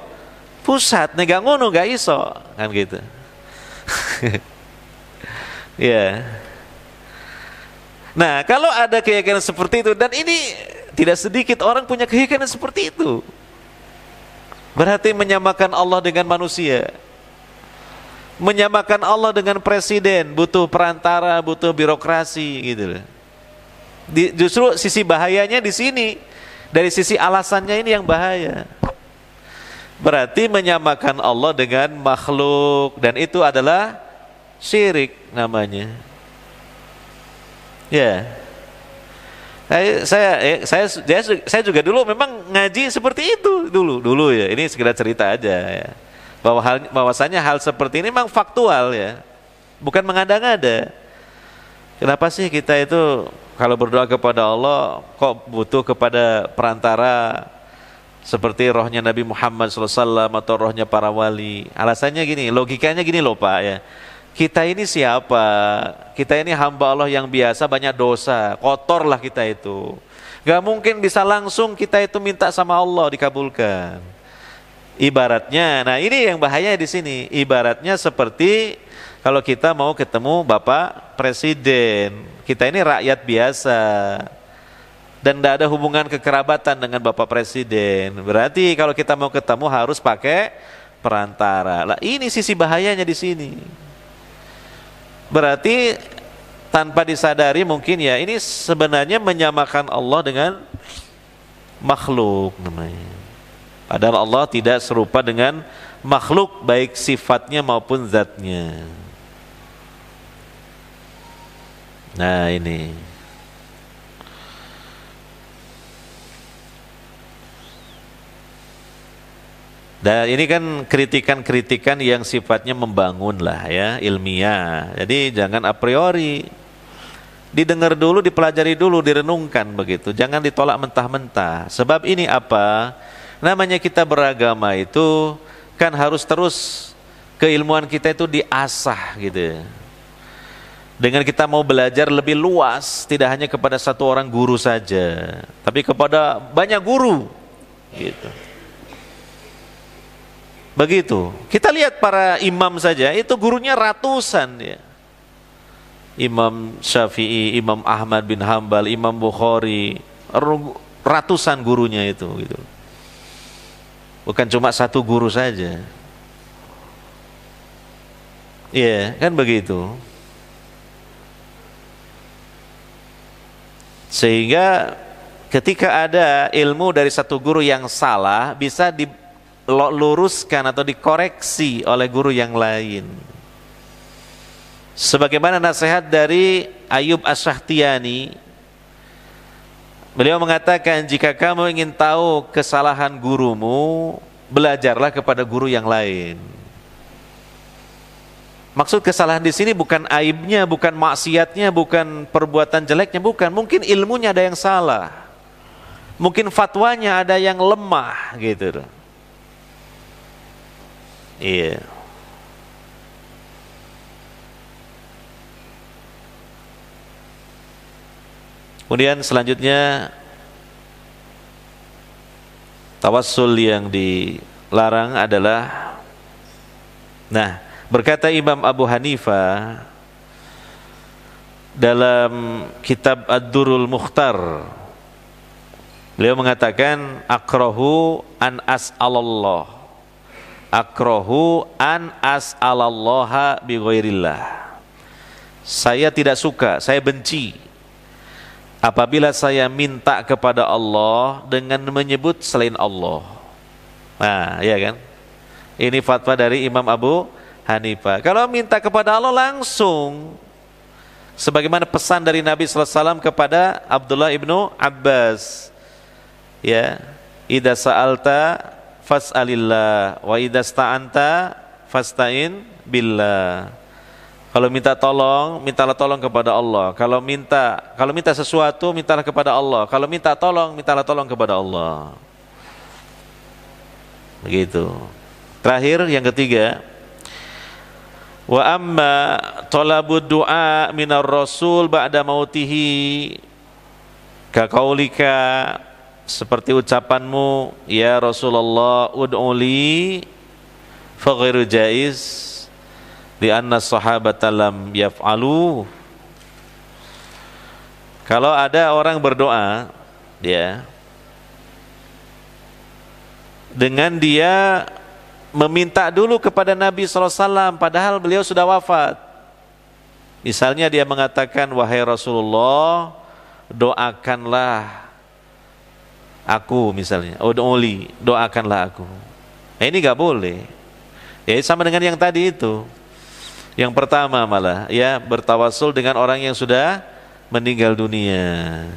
pusat, nek gak ngono gak iso, kan gitu. Ya. Yeah. Nah, kalau ada keyakinan seperti itu, dan ini tidak sedikit orang punya keyakinan seperti itu, berarti menyamakan Allah dengan manusia, menyamakan Allah dengan presiden, butuh perantara, butuh birokrasi, gitu. Justru sisi bahayanya di sini, dari sisi alasannya ini yang bahaya. Berarti menyamakan Allah dengan makhluk, dan itu adalah syirik namanya. Ya, saya juga dulu memang ngaji seperti itu dulu ya. Ini sekedar cerita aja ya. Bahwasanya hal seperti ini memang faktual ya, bukan mengada-ngada. Kenapa sih kita itu kalau berdoa kepada Allah kok butuh kepada perantara seperti rohnya Nabi Muhammad SAW atau rohnya para wali? Alasannya gini, logikanya gini loh Pak ya. Kita ini siapa? Kita ini hamba Allah yang biasa, banyak dosa, kotor lah kita itu. Gak mungkin bisa langsung kita itu minta sama Allah dikabulkan. Ibaratnya, nah ini yang bahaya di sini. Ibaratnya seperti kalau kita mau ketemu Bapak Presiden, kita ini rakyat biasa dan tidak ada hubungan kekerabatan dengan Bapak Presiden. Berarti kalau kita mau ketemu harus pakai perantara. Lah ini sisi bahayanya di sini. Berarti tanpa disadari mungkin ya, ini sebenarnya menyamakan Allah dengan makhluk namanya. Padahal Allah tidak serupa dengan makhluk baik sifatnya maupun zatnya. Nah ini. Dan ini kan kritikan-kritikan yang sifatnya membangun lah ya, ilmiah. Jadi jangan a priori. Didengar dulu, dipelajari dulu, direnungkan begitu. Jangan ditolak mentah-mentah. Sebab ini apa? Namanya kita beragama itu kan harus terus keilmuan kita itu diasah gitu. Dengan kita mau belajar lebih luas, tidak hanya kepada satu orang guru saja, tapi kepada banyak guru gitu. Begitu. Kita lihat para imam saja, itu gurunya ratusan ya. Imam Syafi'i, Imam Ahmad bin Hambal, Imam Bukhari, ratusan gurunya itu gitu. Bukan cuma satu guru saja. Iya, kan begitu. Sehingga ketika ada ilmu dari satu guru yang salah, bisa diluruskan atau dikoreksi oleh guru yang lain. Sebagaimana nasihat dari Ayub Ash-Shahtiyani, Beliau mengatakan, jika kamu ingin tahu kesalahan gurumu, belajarlah kepada guru yang lain. Maksud kesalahan di sini bukan aibnya, bukan maksiatnya, bukan perbuatan jeleknya, bukan. Mungkin ilmunya ada yang salah, mungkin fatwanya ada yang lemah, gitu. Iya. Kemudian selanjutnya tawassul yang dilarang adalah, berkata Imam Abu Hanifah dalam kitab Ad-Durrul Mukhtar, beliau mengatakan akrahu an as'alallah, akrahu an as'alallaha bi ghairillah. Saya tidak suka, saya benci apabila saya minta kepada Allah dengan menyebut selain Allah. Nah, ya kan? Ini fatwa dari Imam Abu Hanifah. Kalau minta kepada Allah langsung, sebagaimana pesan dari Nabi sallallahu alaihi wasallam kepada Abdullah ibnu Abbas, ya, idza sa'alta fas'alillah wa idza sta'anta fasta'in billah. Kalau minta tolong, mintalah tolong kepada Allah. Kalau minta sesuatu, mintalah kepada Allah. Kalau minta tolong, mintalah tolong kepada Allah. Begitu. Terakhir yang ketiga, wa amma talabud du'a minar rasul ba'da mautihi ka qaulika, seperti ucapanmu, ya Rasulullah ud'uli fa ghairu jaiz li anna sahabata lam yaf'alu. Kalau ada orang berdoa, ya, dengan dia meminta dulu kepada Nabi SAW padahal beliau sudah wafat. Misalnya dia mengatakan, wahai Rasulullah, doakanlah aku, misalnya, ud'uli, doakanlah aku. Ini gak boleh. Ya, sama dengan yang tadi itu. Yang pertama malah, ya, bertawassul dengan orang yang sudah meninggal dunia.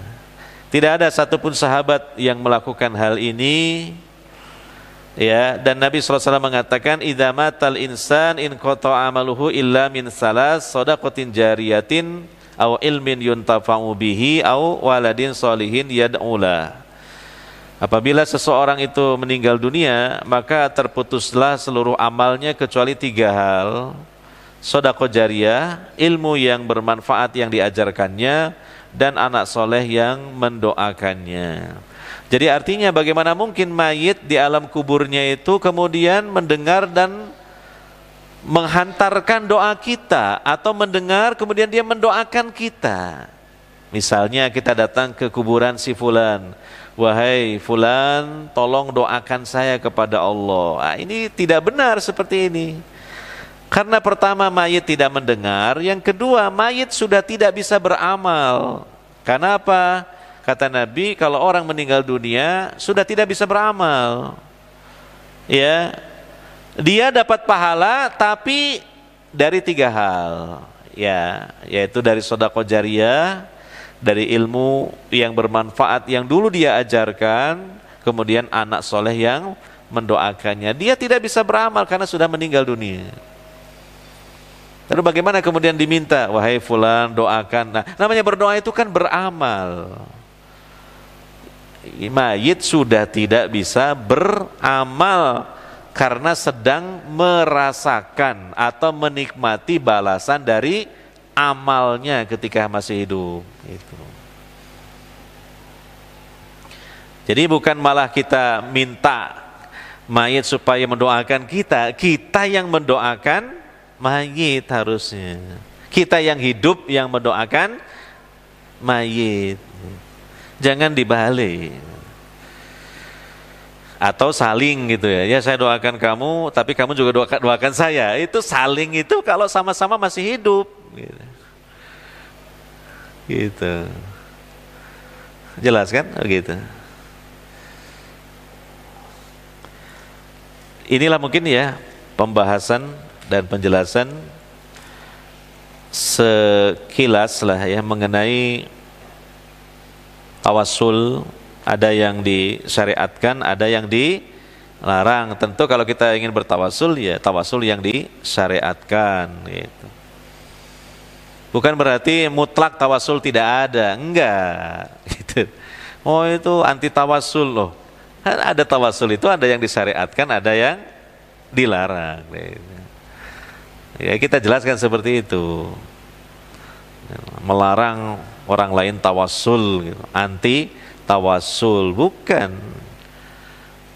Tidak ada satupun sahabat yang melakukan hal ini, ya. Dan Nabi SAW mengatakan, idza matal insan in qata'a amaluhu illa min salas, shadaqatin jariyatin aw ilmin yuntafa'u bihi aw waladin sholihin yad'ulah. Apabila seseorang itu meninggal dunia, maka terputuslah seluruh amalnya kecuali 3 hal. Sedekah jariyah, ilmu yang bermanfaat yang diajarkannya, dan anak soleh yang mendoakannya. Jadi artinya bagaimana mungkin mayit di alam kuburnya itu kemudian mendengar dan menghantarkan doa kita, atau mendengar kemudian dia mendoakan kita. Misalnya kita datang ke kuburan si fulan, wahai fulan, tolong doakan saya kepada Allah. Ini tidak benar seperti ini. Karena pertama, mayit tidak mendengar. Yang kedua, mayit sudah tidak bisa beramal. Karena apa? Kata Nabi, kalau orang meninggal dunia sudah tidak bisa beramal, ya, dia dapat pahala tapi dari 3 hal, ya, yaitu dari sedekah jariyah, dari ilmu yang bermanfaat yang dulu dia ajarkan, kemudian anak soleh yang mendoakannya. Dia tidak bisa beramal karena sudah meninggal dunia. Lalu bagaimana kemudian diminta, wahai fulan doakan. Nah, namanya berdoa itu kan beramal. Mayit sudah tidak bisa beramal karena sedang merasakan atau menikmati balasan dari amalnya ketika masih hidup. Jadi bukan malah kita minta mayit supaya mendoakan kita, kita yang mendoakan mayit harusnya. Kita yang hidup yang mendoakan mayit. Jangan dibalik. Atau saling gitu ya. Ya, saya doakan kamu, tapi kamu juga doakan saya. Itu saling itu kalau sama-sama masih hidup. Gitu. Jelas kan? Gitu. Inilah mungkin ya pembahasan dan penjelasan sekilas lah ya mengenai Tawassul ada yang disyariatkan, ada yang dilarang. Tentu kalau kita ingin bertawassul, ya tawassul yang disyariatkan gitu. Bukan berarti mutlak tawassul tidak ada, enggak gitu. Oh itu anti tawassul loh. Ada tawassul itu ada yang disyariatkan, ada yang dilarang gitu. Ya kita jelaskan seperti itu. Melarang orang lain tawassul gitu. Anti tawassul bukan.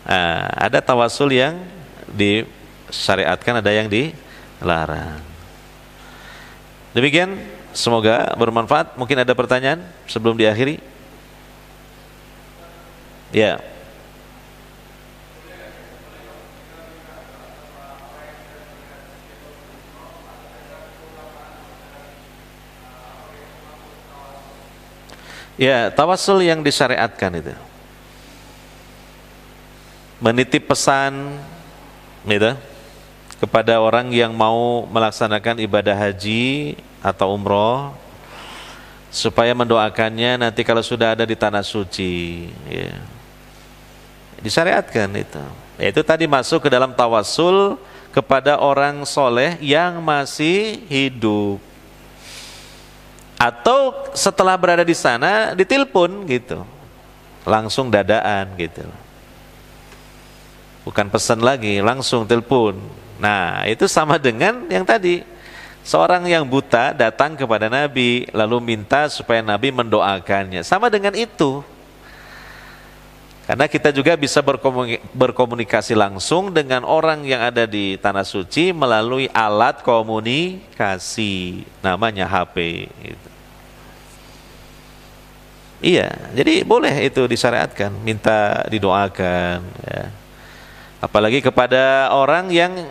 Nah, ada tawassul yang disyariatkan, ada yang dilarang. Demikian, semoga bermanfaat. Mungkin ada pertanyaan sebelum diakhiri? Ya. Ya, tawassul yang disyariatkan itu menitip pesan gitu kepada orang yang mau melaksanakan ibadah haji atau umroh supaya mendoakannya nanti kalau sudah ada di tanah suci, ya. Disyariatkan itu. Itu tadi masuk ke dalam tawassul kepada orang soleh yang masih hidup. Atau setelah berada di sana ditelepon gitu, langsung dadaan gitu, bukan pesan lagi, langsung telepon. Nah itu sama dengan yang tadi, seorang yang buta datang kepada Nabi lalu minta supaya Nabi mendoakannya, sama dengan itu. Karena kita juga bisa berkomunikasi langsung dengan orang yang ada di tanah suci melalui alat komunikasi, namanya HP gitu. Iya, jadi boleh itu disyariatkan, minta didoakan ya. Apalagi kepada orang yang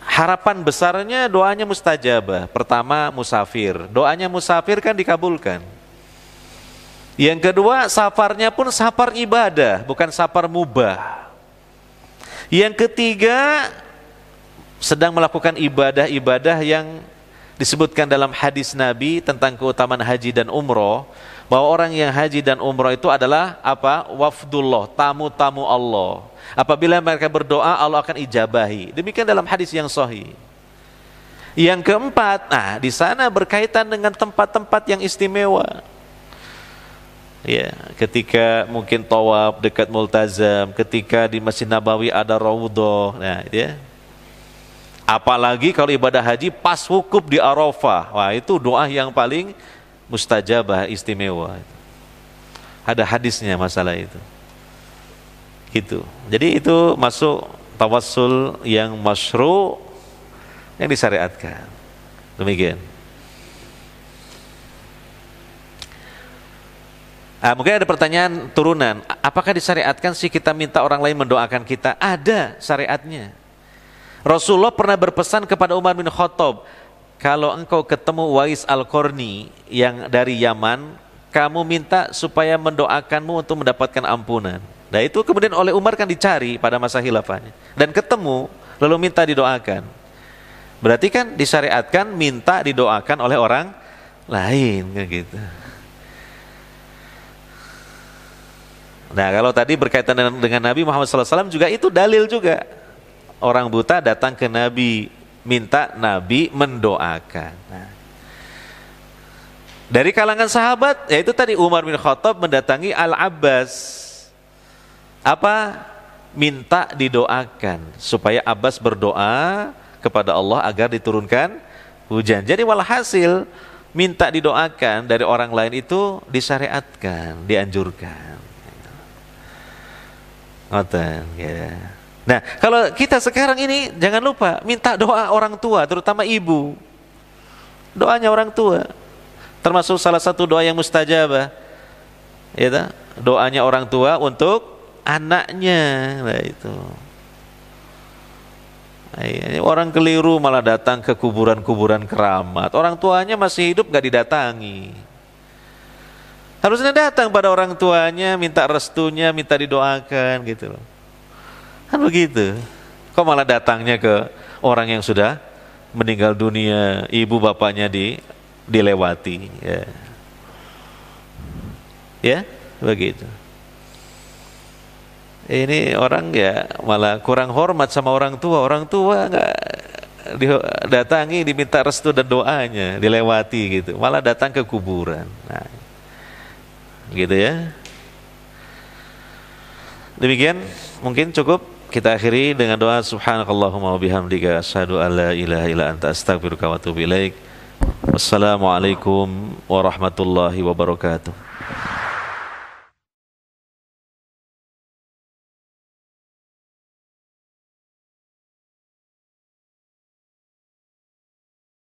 harapan besarnya doanya mustajabah. Pertama musafir, doanya musafir kan dikabulkan. Yang kedua safarnya pun safar ibadah, bukan safar mubah. Yang ketiga sedang melakukan ibadah-ibadah yang disebutkan dalam hadis Nabi tentang keutamaan haji dan umroh, bahwa orang yang haji dan umroh itu adalah apa? Wafdullah, tamu-tamu Allah. Apabila mereka berdoa, Allah akan ijabahi. Demikian dalam hadis yang sahih. Yang keempat, nah di sana berkaitan dengan tempat-tempat yang istimewa. Ya, ketika mungkin tawaf dekat Multazam, ketika di Masjid Nabawi ada Raudhah, nah ya. Apalagi kalau ibadah haji pas wukuf di Arafah, wah itu doa yang paling mustajabah, istimewa. Ada hadisnya masalah itu. Gitu. Jadi itu masuk tawassul yang masyru' yang disyariatkan. Demikian. Mungkin ada pertanyaan turunan. Apakah disyariatkan sih kita minta orang lain mendoakan kita? Ada syariatnya. Rasulullah pernah berpesan kepada Umar bin Khattab, kalau engkau ketemu Wais Al-Qarni yang dari Yaman, kamu minta supaya mendoakanmu untuk mendapatkan ampunan. Nah itu kemudian oleh Umar kan dicari pada masa khilafahnya dan ketemu, lalu minta didoakan. Berarti kan disyariatkan minta didoakan oleh orang lain kan gitu. Nah kalau tadi berkaitan dengan Nabi Muhammad SAW juga itu dalil juga. Orang buta datang ke Nabi, minta Nabi mendoakan. Nah, dari kalangan sahabat, yaitu tadi Umar bin Khattab mendatangi Al-Abbas. Apa? Minta didoakan supaya Abbas berdoa kepada Allah agar diturunkan hujan. Jadi walhasil minta didoakan dari orang lain itu disyariatkan, dianjurkan. Ngoten ya. Nah, kalau kita sekarang ini jangan lupa minta doa orang tua, terutama ibu. Doanya orang tua termasuk salah satu doa yang mustajabah. Ya, doanya orang tua untuk anaknya. Nah, itu. Nah, orang keliru malah datang ke kuburan-kuburan keramat. Orang tuanya masih hidup gak didatangi. Harusnya datang pada orang tuanya, minta restunya, minta didoakan gitu loh. Kan begitu. Kok malah datangnya ke orang yang sudah meninggal dunia, ibu bapaknya dilewati. Ya. Ya. begitu. Ini orang ya malah kurang hormat sama orang tua nggak datangi, diminta restu dan doanya, dilewati gitu, malah datang ke kuburan. Nah, gitu ya. Demikian mungkin cukup kita akhiri dengan doa subhanakallahumma wa bihamdika asyhadu an la ilaha illa anta astaghfiruka wa atubu ilaik. Wassalamualaikum warahmatullahi wabarakatuh.